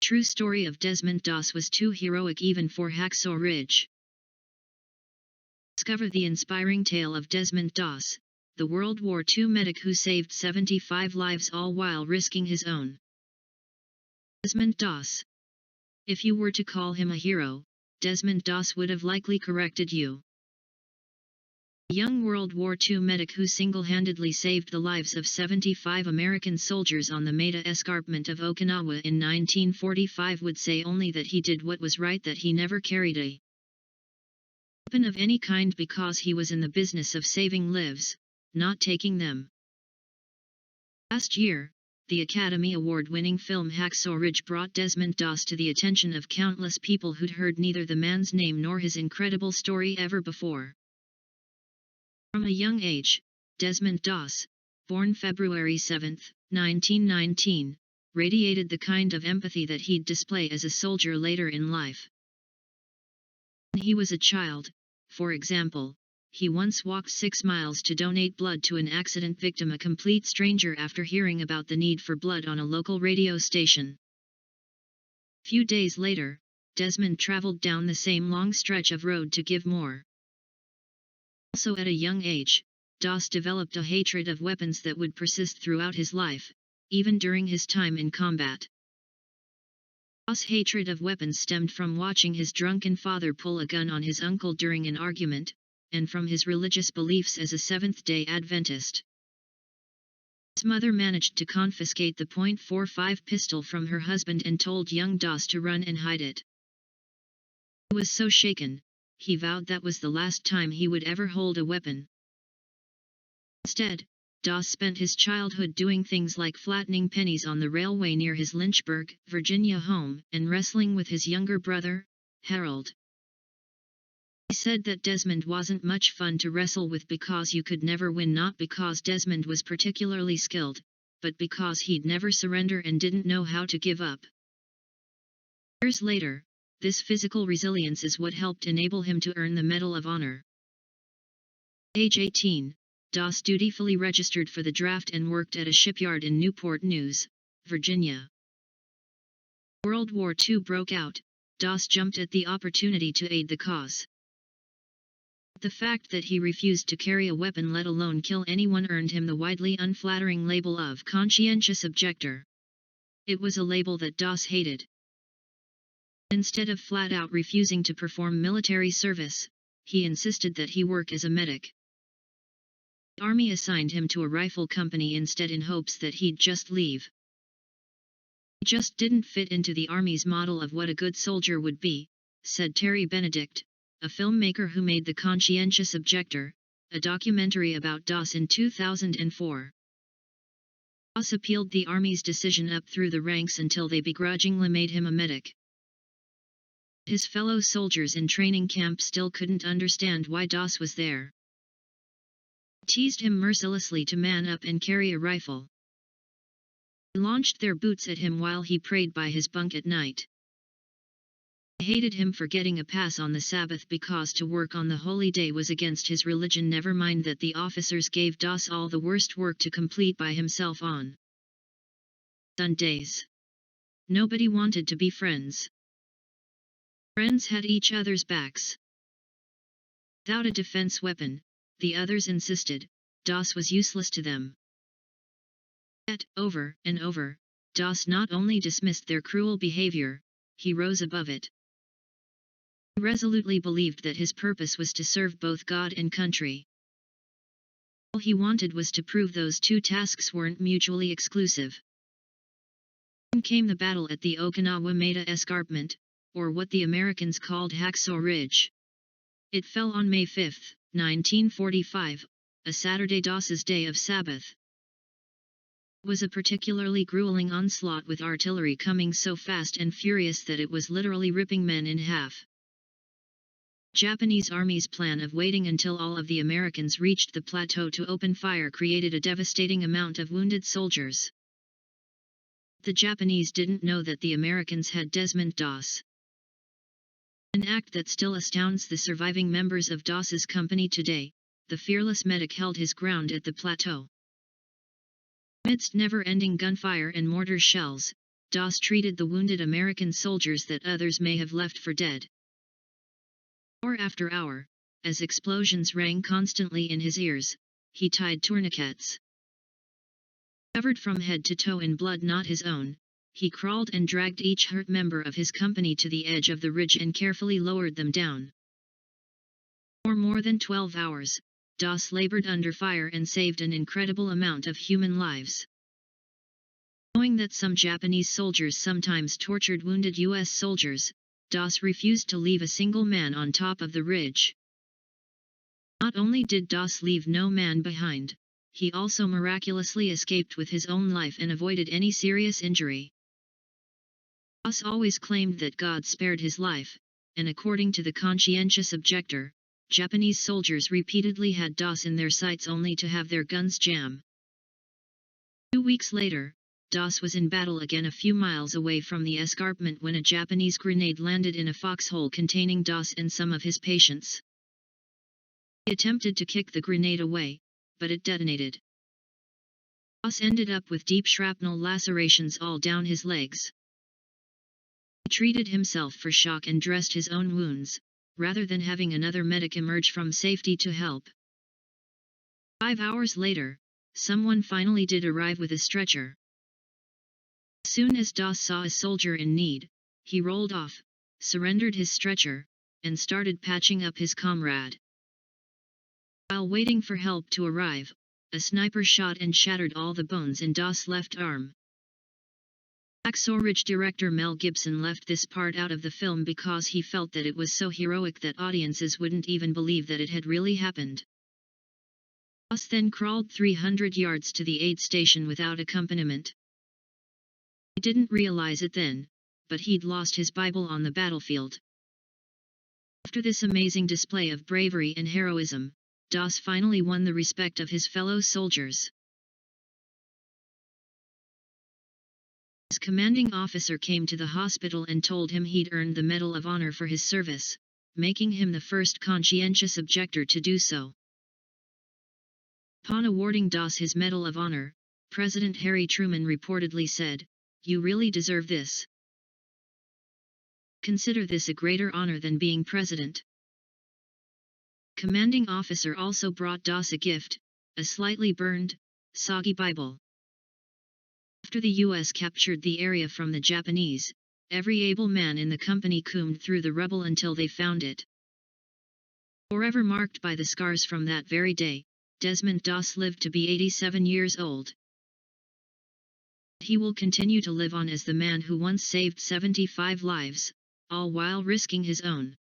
True story of Desmond Doss was too heroic even for Hacksaw Ridge. Discover the inspiring tale of Desmond Doss, the World War II medic who saved 75 lives all while risking his own. Desmond Doss. If you were to call him a hero, Desmond Doss would have likely corrected you. A young World War II medic who single-handedly saved the lives of 75 American soldiers on the Meta escarpment of Okinawa in 1945 would say only that he did what was right, that he never carried a weapon of any kind because he was in the business of saving lives, not taking them. Last year, the Academy Award-winning film Hacksaw Ridge brought Desmond Doss to the attention of countless people who'd heard neither the man's name nor his incredible story ever before. From a young age, Desmond Doss, born February 7, 1919, radiated the kind of empathy that he'd display as a soldier later in life. When he was a child, for example, he once walked 6 miles to donate blood to an accident victim, a complete stranger, after hearing about the need for blood on a local radio station. A few days later, Desmond traveled down the same long stretch of road to give more. Also at a young age, Doss developed a hatred of weapons that would persist throughout his life, even during his time in combat. Doss' hatred of weapons stemmed from watching his drunken father pull a gun on his uncle during an argument, and from his religious beliefs as a Seventh-day Adventist. His mother managed to confiscate the .45 pistol from her husband and told young Doss to run and hide it. He was so shaken, he vowed that was the last time he would ever hold a weapon. Instead, Doss spent his childhood doing things like flattening pennies on the railway near his Lynchburg, Virginia home, and wrestling with his younger brother, Harold. He said that Desmond wasn't much fun to wrestle with because you could never win, not because Desmond was particularly skilled, but because he'd never surrender and didn't know how to give up. Years later, this physical resilience is what helped enable him to earn the Medal of Honor. At age 18, Doss dutifully registered for the draft and worked at a shipyard in Newport News, Virginia. World War II broke out. Doss jumped at the opportunity to aid the cause. The fact that he refused to carry a weapon, let alone kill anyone, earned him the widely unflattering label of conscientious objector. It was a label that Doss hated. Instead of flat-out refusing to perform military service, he insisted that he work as a medic. The Army assigned him to a rifle company instead, in hopes that he'd just leave. He just didn't fit into the Army's model of what a good soldier would be, said Terry Benedict, a filmmaker who made The Conscientious Objector, a documentary about Doss in 2004. Doss appealed the Army's decision up through the ranks until they begrudgingly made him a medic. His fellow soldiers in training camp still couldn't understand why Doss was there. They teased him mercilessly to man up and carry a rifle. They launched their boots at him while he prayed by his bunk at night. They hated him for getting a pass on the Sabbath because to work on the holy day was against his religion, never mind that the officers gave Doss all the worst work to complete by himself on Sundays. Nobody wanted to be friends. Friends had each other's backs. Without a defense weapon, the others insisted, Doss was useless to them. Yet, over and over, Doss not only dismissed their cruel behavior, he rose above it. He resolutely believed that his purpose was to serve both God and country. All he wanted was to prove those two tasks weren't mutually exclusive. Then came the battle at the Okinawa Meta escarpment, or what the Americans called Hacksaw Ridge. It fell on May 5, 1945, a Saturday, Doss's day of Sabbath. It was a particularly grueling onslaught, with artillery coming so fast and furious that it was literally ripping men in half. The Japanese Army's plan of waiting until all of the Americans reached the plateau to open fire created a devastating amount of wounded soldiers. The Japanese didn't know that the Americans had Desmond Doss. An act that still astounds the surviving members of Doss's company today. The fearless medic held his ground at the plateau. Amidst never-ending gunfire and mortar shells, Doss treated the wounded American soldiers that others may have left for dead. Hour after hour, as explosions rang constantly in his ears, he tied tourniquets. Covered from head to toe in blood not his own, he crawled and dragged each hurt member of his company to the edge of the ridge and carefully lowered them down. For more than 12 hours, Doss labored under fire and saved an incredible amount of human lives. Knowing that some Japanese soldiers sometimes tortured wounded U.S. soldiers, Doss refused to leave a single man on top of the ridge. Not only did Doss leave no man behind, he also miraculously escaped with his own life and avoided any serious injury. Doss always claimed that God spared his life, and according to the conscientious objector, Japanese soldiers repeatedly had Doss in their sights only to have their guns jam. 2 weeks later, Doss was in battle again a few miles away from the escarpment when a Japanese grenade landed in a foxhole containing Doss and some of his patients. He attempted to kick the grenade away, but it detonated. Doss ended up with deep shrapnel lacerations all down his legs. He treated himself for shock and dressed his own wounds, rather than having another medic emerge from safety to help. 5 hours later, someone finally did arrive with a stretcher. As soon as Doss saw a soldier in need, he rolled off, surrendered his stretcher, and started patching up his comrade. While waiting for help to arrive, a sniper shot and shattered all the bones in Doss' left arm. Hacksaw Ridge director Mel Gibson left this part out of the film because he felt that it was so heroic that audiences wouldn't even believe that it had really happened. Doss then crawled 300 yards to the aid station without accompaniment. He didn't realize it then, but he'd lost his Bible on the battlefield. After this amazing display of bravery and heroism, Doss finally won the respect of his fellow soldiers. His commanding officer came to the hospital and told him he'd earned the Medal of Honor for his service, making him the first conscientious objector to do so. Upon awarding Doss his Medal of Honor, President Harry Truman reportedly said, "You really deserve this. Consider this a greater honor than being president." Commanding officer also brought Doss a gift, a slightly burned, soggy Bible. After the U.S. captured the area from the Japanese, every able man in the company combed through the rubble until they found it. Forever marked by the scars from that very day, Desmond Doss lived to be 87 years old. He will continue to live on as the man who once saved 75 lives, all while risking his own.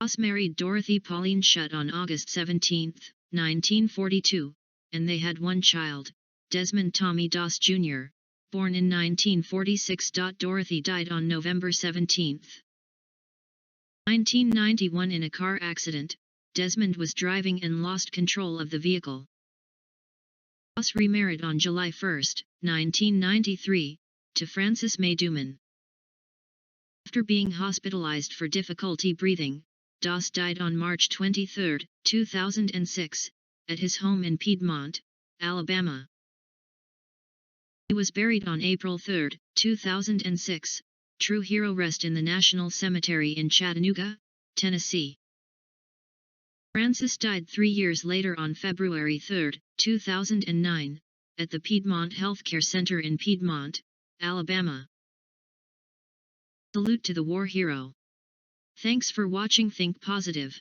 Doss married Dorothy Pauline Shutt on August 17, 1942, and they had one child, Desmond Tommy Doss Jr., born in 1946. Dorothy died on November 17, 1991 in a car accident. Desmond was driving and lost control of the vehicle. Doss remarried on July 1, 1993, to Frances May Duman. After being hospitalized for difficulty breathing, Doss died on March 23, 2006, at his home in Piedmont, Alabama. He was buried on April 3, 2006, True Hero Rest in the National Cemetery in Chattanooga, Tennessee. Frances died 3 years later on February 3, 2009, at the Piedmont Healthcare Center in Piedmont, Alabama. Salute to the war hero. Thanks for watching. Think positive.